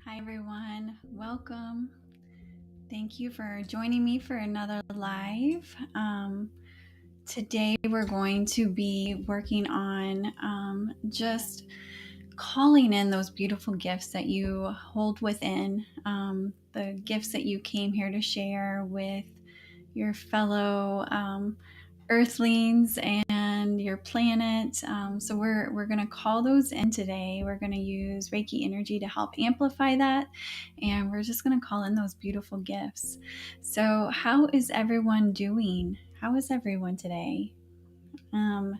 Hi, everyone. Welcome. Thank you for joining me for another live. Today, we're going to be working on just calling in those beautiful gifts that you hold within, the gifts that you came here to share with your fellow earthlings and your planet. So we're going to call those in today. We're going to use Reiki energy to help amplify that, and we're just going to call in those beautiful gifts. So how is everyone doing? How is everyone today? I'm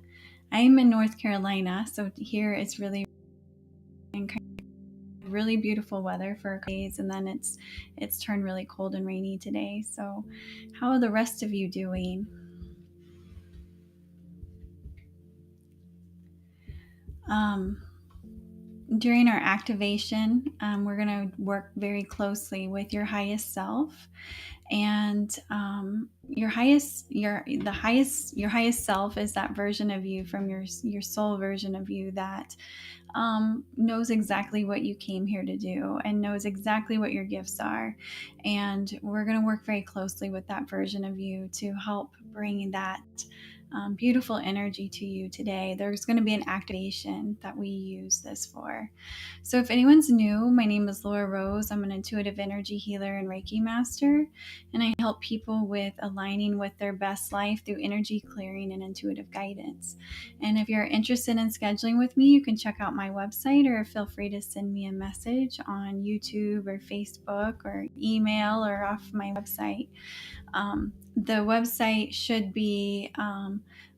in North Carolina, so here it's really beautiful weather for a couple days, and then it's turned really cold and rainy today. So how are the rest of you doing? During our activation, we're going to work very closely with your highest self, and your highest self is that version of you from your soul version of you that knows exactly what you came here to do and knows exactly what your gifts are. And we're going to work very closely with that version of you to help bring that beautiful energy to you today. There's going to be an activation that we use this for. So if anyone's new, my name is Laura Rose. I'm an intuitive energy healer and Reiki master, and I help people with aligning with their best life through energy clearing and intuitive guidance. And if you're interested in scheduling with me, you can check out my website, or feel free to send me a message on YouTube or Facebook or email or off my website. The website should be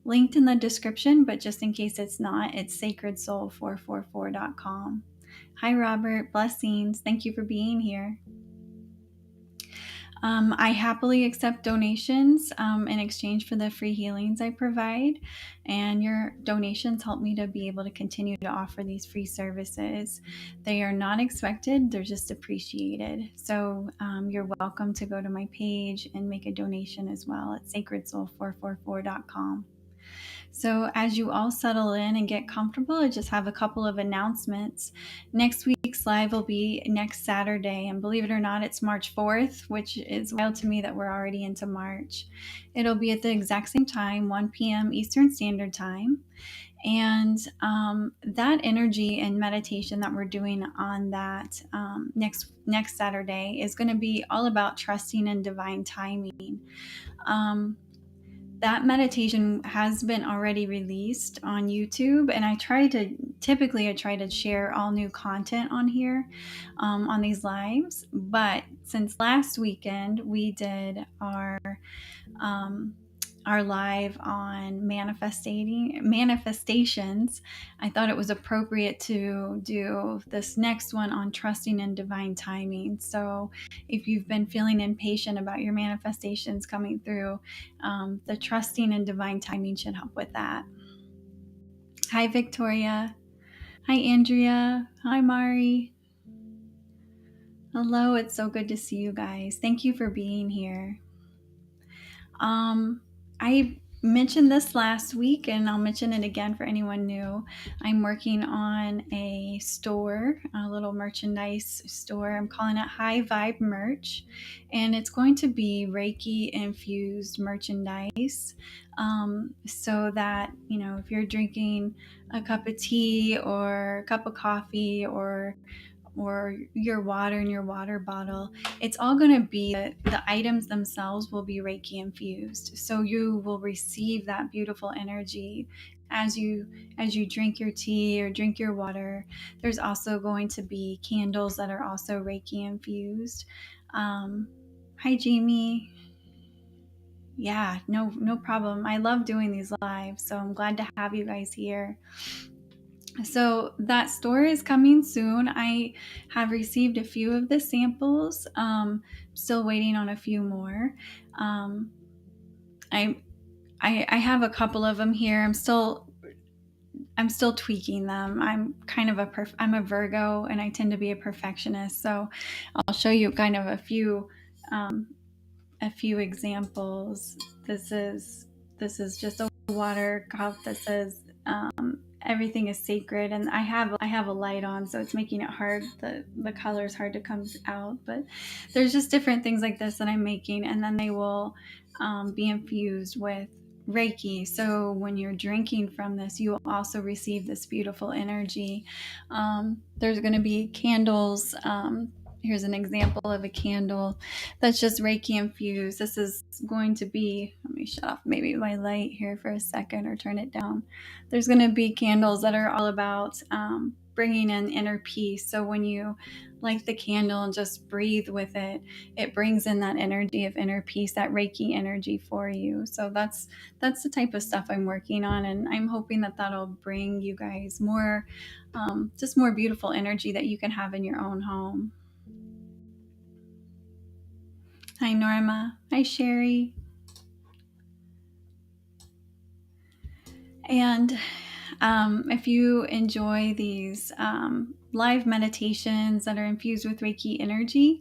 linked in the description, but just in case it's not, it's sacredsoul444.com. Hi, Robert. Blessings. Thank you for being here. I happily accept donations in exchange for the free healings I provide, and your donations help me to be able to continue to offer these free services. They are not expected, they're just appreciated. So you're welcome to go to my page and make a donation as well at sacredsoul444.com. So, as you all settle in and get comfortable, I just have a couple of announcements. Next week's live will be next Saturday, and believe it or not, it's March 4th, which is wild to me that we're already into March. It'll be at the exact same time, 1 p.m. Eastern Standard Time. And that energy and meditation that we're doing on that next Saturday is going to be all about trusting in divine timing. That meditation has been already released on YouTube, and I try to share all new content on here on these lives. But since last weekend we did our live on manifestations, I thought it was appropriate to do this next one on trusting in divine timing. So if you've been feeling impatient about your manifestations coming through, the trusting in divine timing should help with that. Hi, Victoria. Hi, Andrea. Hi, Mari. Hello, it's so good to see you guys. Thank you for being here. I mentioned this last week, and I'll mention it again for anyone new. I'm working on a store, a little merchandise store. I'm calling it High Vibe Merch, and it's going to be Reiki infused merchandise. So that, if you're drinking a cup of tea or a cup of coffee or your water in your water bottle, it's all going to be, the items themselves will be Reiki infused. So you will receive that beautiful energy as you drink your tea or drink your water. There's also going to be candles that are also Reiki infused. Hi, Jamie. Yeah, no problem. I love doing these lives, so I'm glad to have you guys here. So that store is coming soon. I have received a few of the samples. Still waiting on a few more. I have a couple of them here. I'm still tweaking them. I'm kind of I'm a Virgo, and I tend to be a perfectionist. So I'll show you kind of a few examples. This is just a water cup that says everything is sacred, and I have a light on, so it's making it hard. The color is hard to come out, but there's just different things like this that I'm making, and then they will be infused with reiki. So when you're drinking from this, you will also receive this beautiful energy. There's going to be candles. Here's an example of a candle that's just reiki infused. This is going to be, let me shut off maybe my light here for a second or turn it down. There's going to be candles that are all about bringing in inner peace. So when you light the candle and just breathe with it, it brings in that energy of inner peace, that reiki energy for you. So that's the type of stuff I'm working on, and I'm hoping that that'll bring you guys more just more beautiful energy that you can have in your own home. Hi Norma. Hi Sherry. And if you enjoy these live meditations that are infused with Reiki energy,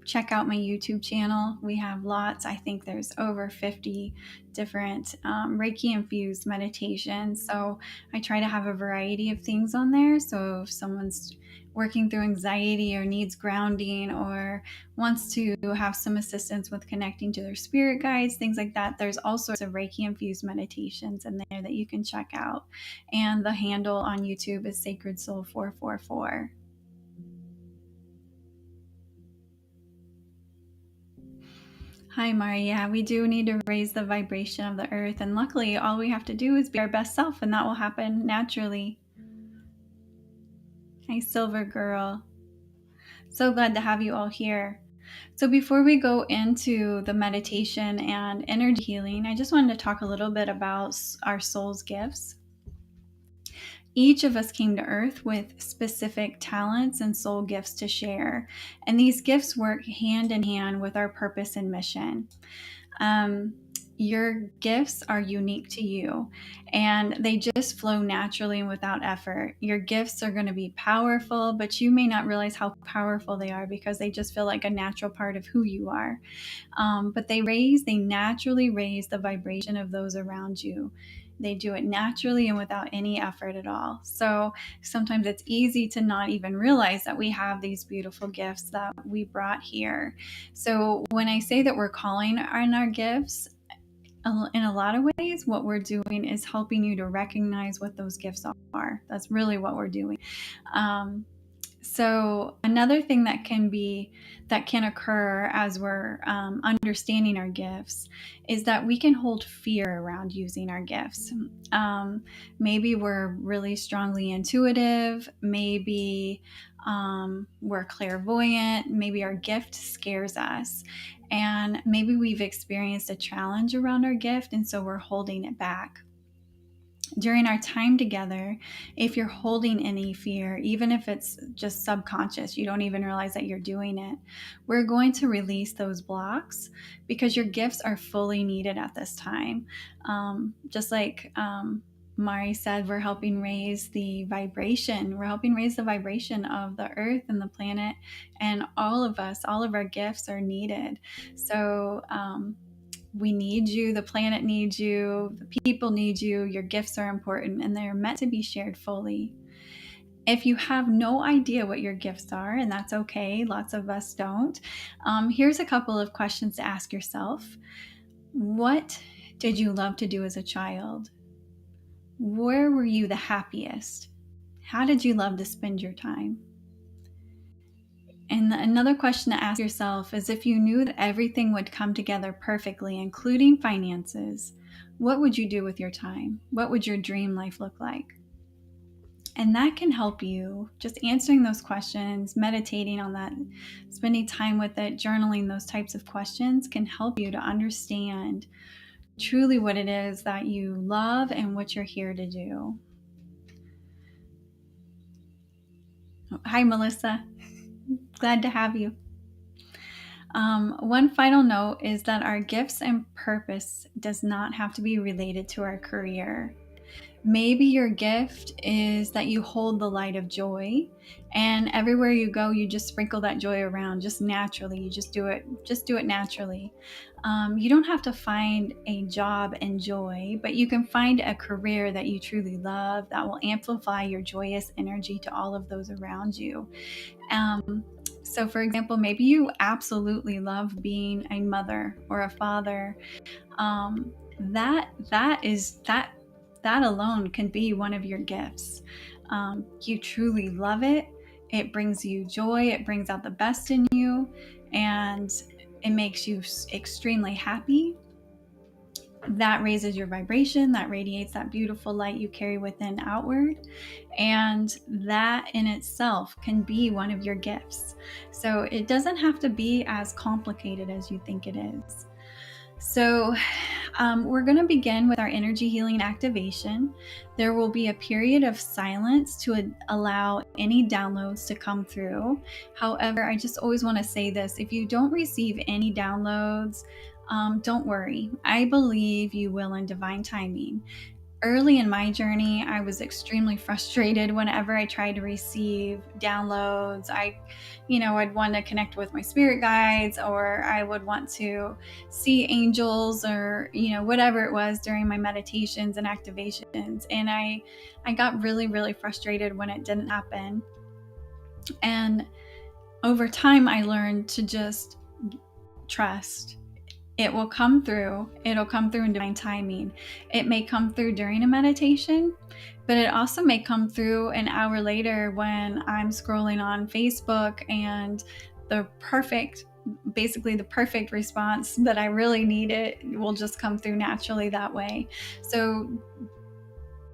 check out my YouTube channel. We have lots. I think there's over 50 different Reiki infused meditations. So I try to have a variety of things on there. So if someone's working through anxiety or needs grounding or wants to have some assistance with connecting to their spirit guides, things like that, there's all sorts of Reiki infused meditations in there that you can check out. And the handle on YouTube is Sacred Soul 444. Hi, Maria. We do need to raise the vibration of the earth, and luckily, all we have to do is be our best self, and that will happen naturally. Hi, Silver Girl. So glad to have you all here. So before we go into the meditation and energy healing, I just wanted to talk a little bit about our soul's gifts. Each of us came to Earth with specific talents and soul gifts to share, and these gifts work hand in hand with our purpose and mission. Your gifts are unique to you, and they just flow naturally and without effort. Your gifts are going to be powerful, but you may not realize how powerful they are because they just feel like a natural part of who you are. But they naturally raise the vibration of those around you. They do it naturally and without any effort at all. So sometimes it's easy to not even realize that we have these beautiful gifts that we brought here. So when I say that we're calling on our gifts, in a lot of ways, what we're doing is helping you to recognize what those gifts are. That's really what we're doing. So another thing that can occur as we're understanding our gifts is that we can hold fear around using our gifts. Maybe we're really strongly intuitive. Maybe we're clairvoyant. Maybe our gift scares us. And maybe we've experienced a challenge around our gift, and so we're holding it back. During our time together, if you're holding any fear, even if it's just subconscious, you don't even realize that you're doing it, we're going to release those blocks because your gifts are fully needed at this time. Just like Mari said, we're helping raise the vibration. We're helping raise the vibration of the earth and the planet, and all of us, all of our gifts are needed. So we need you, the planet needs you, the people need you, your gifts are important, and they're meant to be shared fully. If you have no idea what your gifts are, and that's okay, lots of us don't, here's a couple of questions to ask yourself. What did you love to do as a child? Where were you the happiest? How did you love to spend your time? And another question to ask yourself is, if you knew that everything would come together perfectly, including finances, what would you do with your time? What would your dream life look like? And that can help you, just answering those questions, meditating on that, spending time with it, journaling those types of questions can help you to understand truly what it is that you love and what you're here to do. Hi, Melissa. Glad to have you. One final note is that our gifts and purpose does not have to be related to our career. Maybe your gift is that you hold the light of joy, and everywhere you go, you just sprinkle that joy around just naturally. You just do it naturally. You don't have to find a job and joy, but you can find a career that you truly love that will amplify your joyous energy to all of those around you. So, for example, maybe you absolutely love being a mother or a father. That alone can be one of your gifts. You truly love it. It brings you joy. It brings out the best in you, and it makes you extremely happy. That raises your vibration. That radiates that beautiful light you carry within outward. And that in itself can be one of your gifts. So it doesn't have to be as complicated as you think it is. So we're going to begin with our energy healing activation. There will be a period of silence to allow any downloads to come through. However, I just always want to say this. If you don't receive any downloads, don't worry. I believe you will in divine timing. Early in my journey, I was extremely frustrated whenever I tried to receive downloads. I'd want to connect with my spirit guides, or I would want to see angels, or, whatever it was during my meditations and activations. And I got really, really frustrated when it didn't happen. And over time, I learned to just trust. It will come through. It'll come through in divine timing. It may come through during a meditation, but it also may come through an hour later when I'm scrolling on Facebook, and basically the perfect response that I really need it will just come through naturally that way. So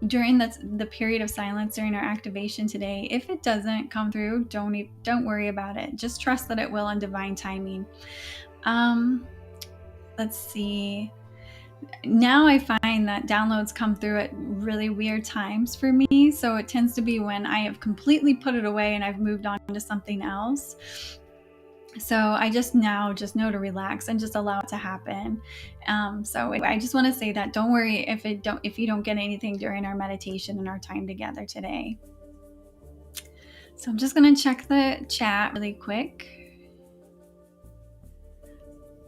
during the period of silence during our activation today, if it doesn't come through, don't worry about it. Just trust that it will in divine timing. Let's see. Now I find that downloads come through at really weird times for me. So it tends to be when I have completely put it away and I've moved on to something else. So I just know to relax and just allow it to happen. So I just want to say that don't worry if you don't get anything during our meditation and our time together today. So I'm just going to check the chat really quick.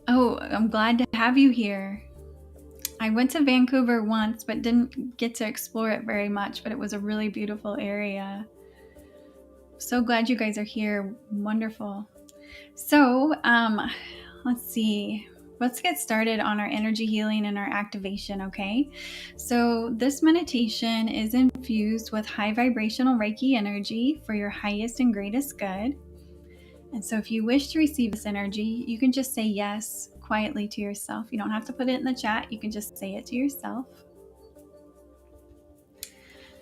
Oh, I'm glad to have you here. I went to Vancouver once, but didn't get to explore it very much, but it was a really beautiful area. So glad you guys are here. Wonderful. So let's see. Let's get started on our energy healing and our activation, okay? So this meditation is infused with high vibrational Reiki energy for your highest and greatest good. And so if you wish to receive this energy, you can just say yes quietly to yourself. You don't have to put it in the chat. You can just say it to yourself.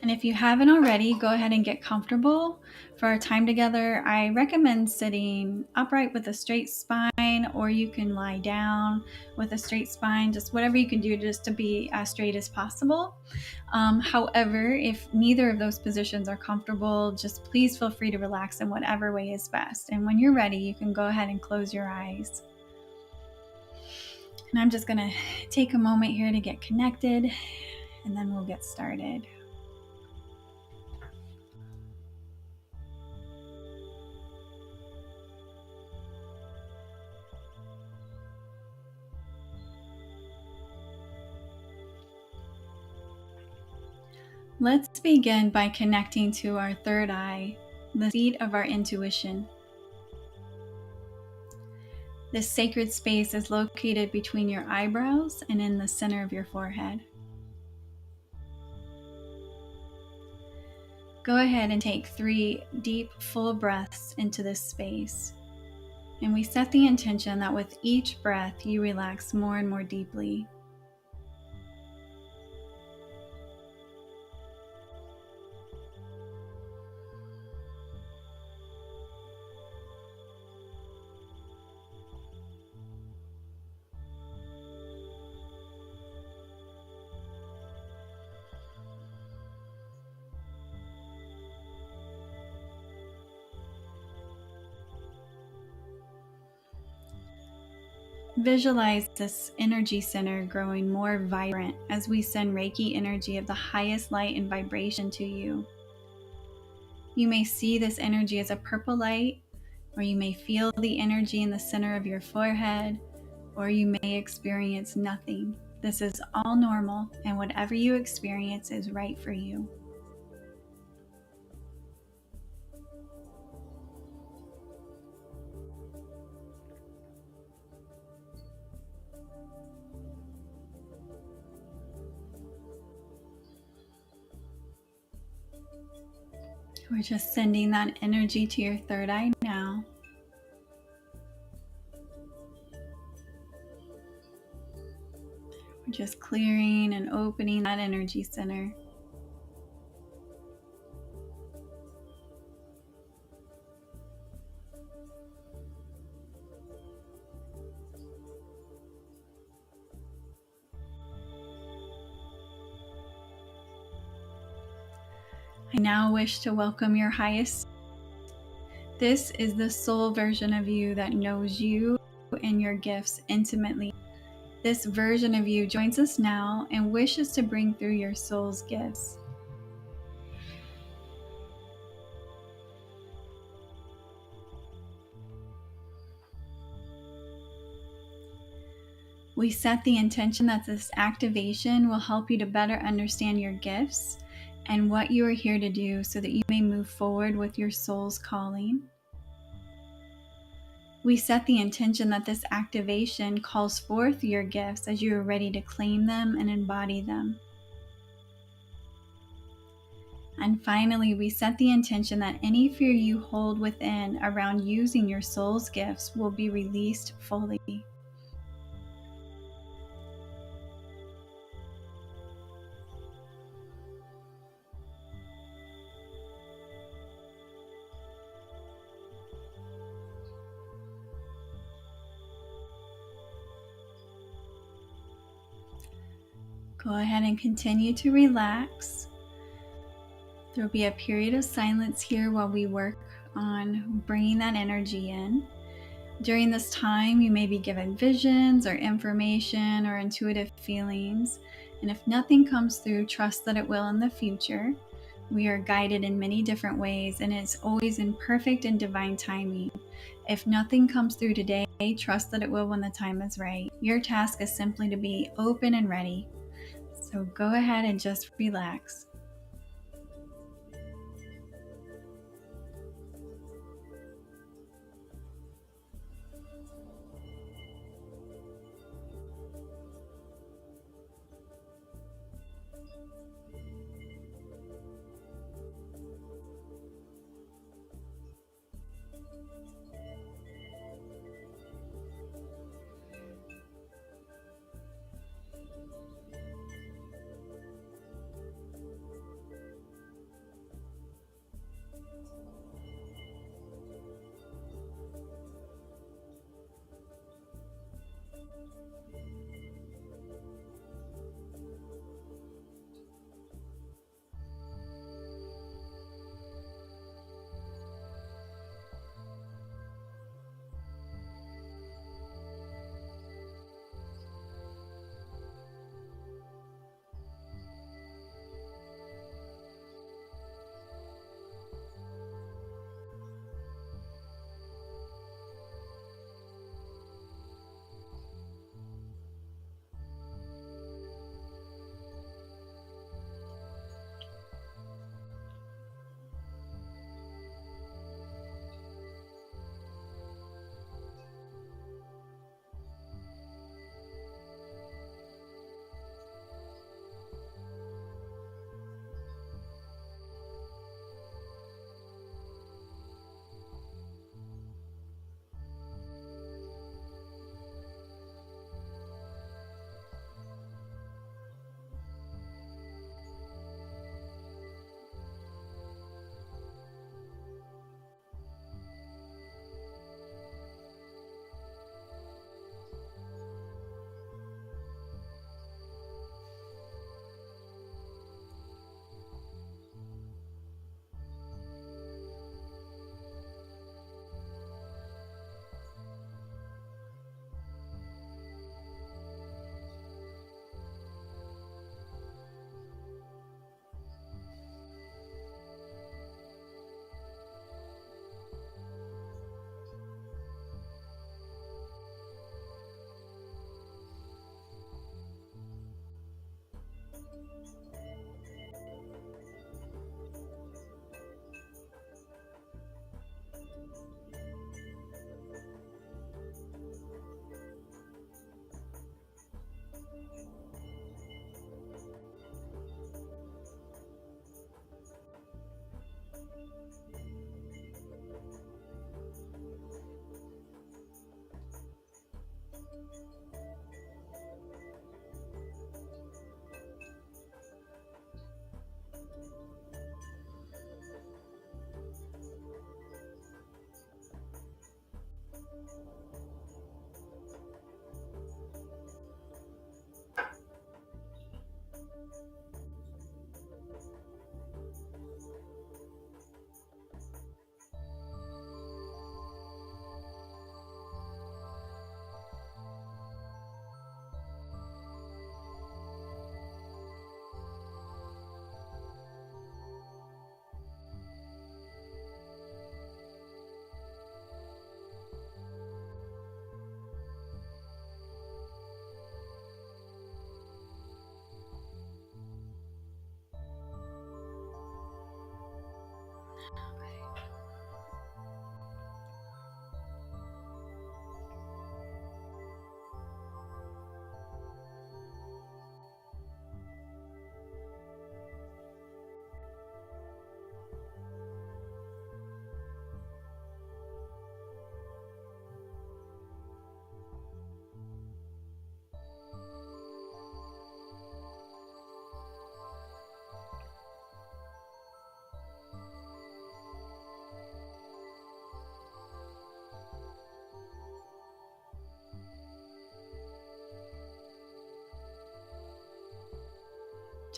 And if you haven't already, go ahead and get comfortable for our time together. I recommend sitting upright with a straight spine, or you can lie down with a straight spine, just whatever you can do just to be as straight as possible. However, if neither of those positions are comfortable, just please feel free to relax in whatever way is best. And when you're ready, you can go ahead and close your eyes. And I'm just going to take a moment here to get connected, and then we'll get started. Let's begin by connecting to our third eye, the seat of our intuition. This sacred space is located between your eyebrows and in the center of your forehead. Go ahead and take 3 deep, full breaths into this space. And we set the intention that with each breath, you relax more and more deeply. Visualize this energy center growing more vibrant as we send Reiki energy of the highest light and vibration to you. You may see this energy as a purple light, or you may feel the energy in the center of your forehead, or you may experience nothing. This is all normal, and whatever you experience is right for you. We're just sending that energy to your third eye now. We're just clearing and opening that energy center. I now wish to welcome your highest. This is the soul version of you that knows you and your gifts intimately. This version of you joins us now and wishes to bring through your soul's gifts. We set the intention that this activation will help you to better understand your gifts and what you are here to do so that you may move forward with your soul's calling. We set the intention that this activation calls forth your gifts as you are ready to claim them and embody them. And finally, we set the intention that any fear you hold within around using your soul's gifts will be released fully. Go ahead and continue to relax. There will be a period of silence here while we work on bringing that energy in. During this time, you may be given visions or information or intuitive feelings. And if nothing comes through, trust that it will in the future. We are guided in many different ways, and it's always in perfect and divine timing. If nothing comes through today, trust that it will when the time is right. Your task is simply to be open and ready. So go ahead and just relax.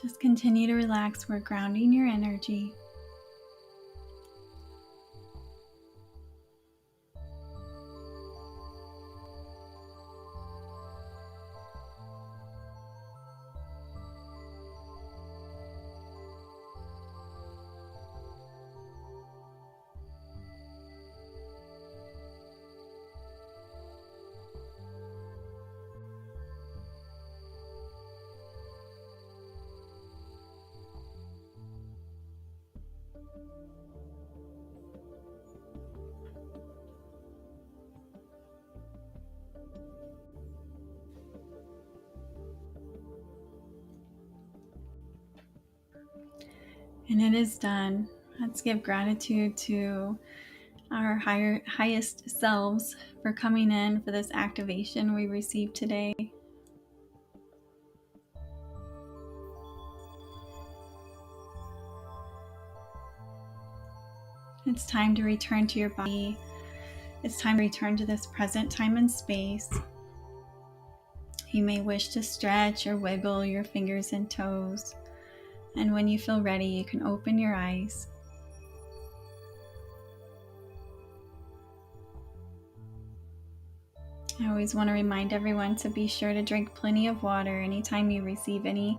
Just continue to relax. We're grounding your energy. And it is done. Let's give gratitude to our highest selves for coming in for this activation we received today. It's time to return to your body. It's time to return to this present time and space. You may wish to stretch or wiggle your fingers and toes. And when you feel ready, you can open your eyes. I always want to remind everyone to be sure to drink plenty of water anytime you receive any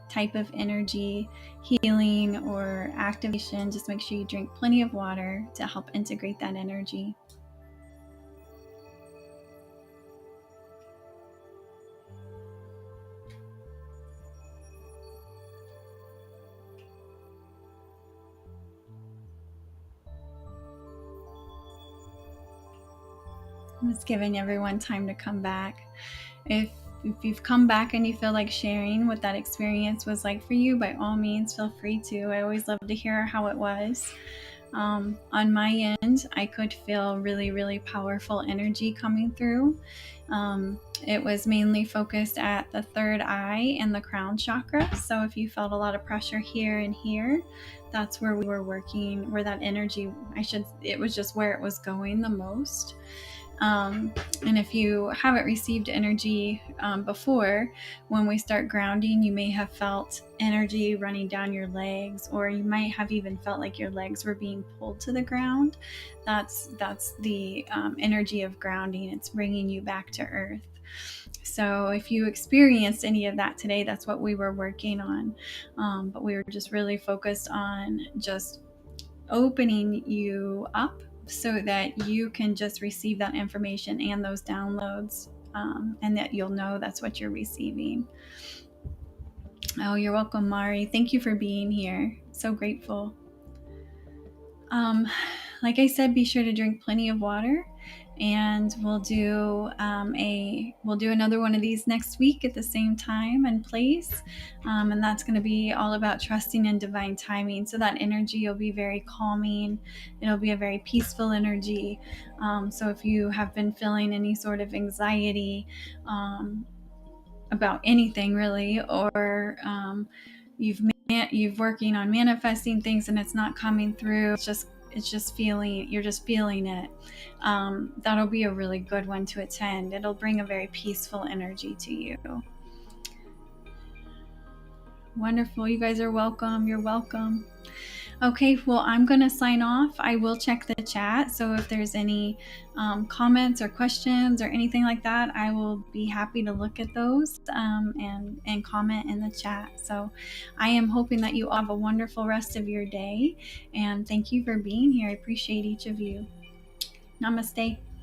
type of energy healing or activation. Just make sure you drink plenty of water to help integrate that energy. I'm just giving everyone time to come back. If you've come back and you feel like sharing what that experience was like for you, by all means, feel free to. I always love to hear how it was. On my end, I could feel really, really powerful energy coming through. It was mainly focused at the third eye and the crown chakra. So if you felt a lot of pressure here and here, that's where we were working, where that energy, it was just where it was going the most. And if you haven't received energy before, when we start grounding, you may have felt energy running down your legs, or you might have even felt like your legs were being pulled to the ground. That's the energy of grounding. It's bringing you back to earth. So if you experienced any of that today, that's what we were working on. But we were just really focused on just opening you up so that you can just receive that information and those downloads, and that you'll know that's what you're receiving. Oh, you're welcome, Mari. Thank you for being here. So grateful. Like I said, be sure to drink plenty of water. and we'll do another one of these next week at the same time and place, and that's going to be all about trusting in divine timing. So that energy will be very calming. It'll be a very peaceful energy. So if you have been feeling any sort of anxiety about anything really, or you've working on manifesting things and it's not coming through, it's just feeling, you're just feeling it, that'll be a really good one to attend. It'll bring a very peaceful energy to you. Wonderful. You guys are welcome. You're welcome. Okay, well, I'm going to sign off. I will check the chat. So if there's any comments or questions or anything like that, I will be happy to look at those and comment in the chat. So I am hoping that you all have a wonderful rest of your day. And thank you for being here. I appreciate each of you. Namaste.